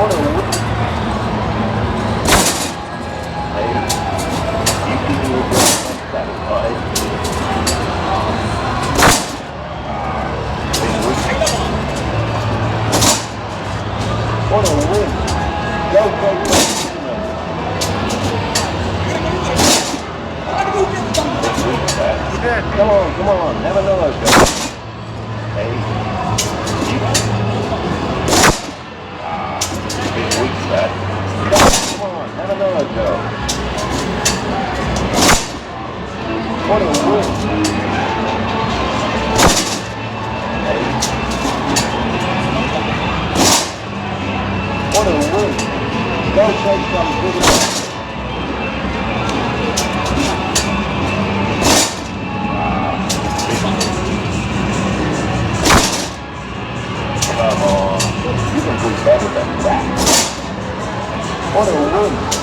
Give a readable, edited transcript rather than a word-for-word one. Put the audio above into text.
What a win. Hey, you keep me satisfied. What a win. Go, go, go. Come on, have another go. Hey, you big weak side. Come on, have another go. What a win. Hey, what a win. Go take some good. Come on, you can do better than that. What a win.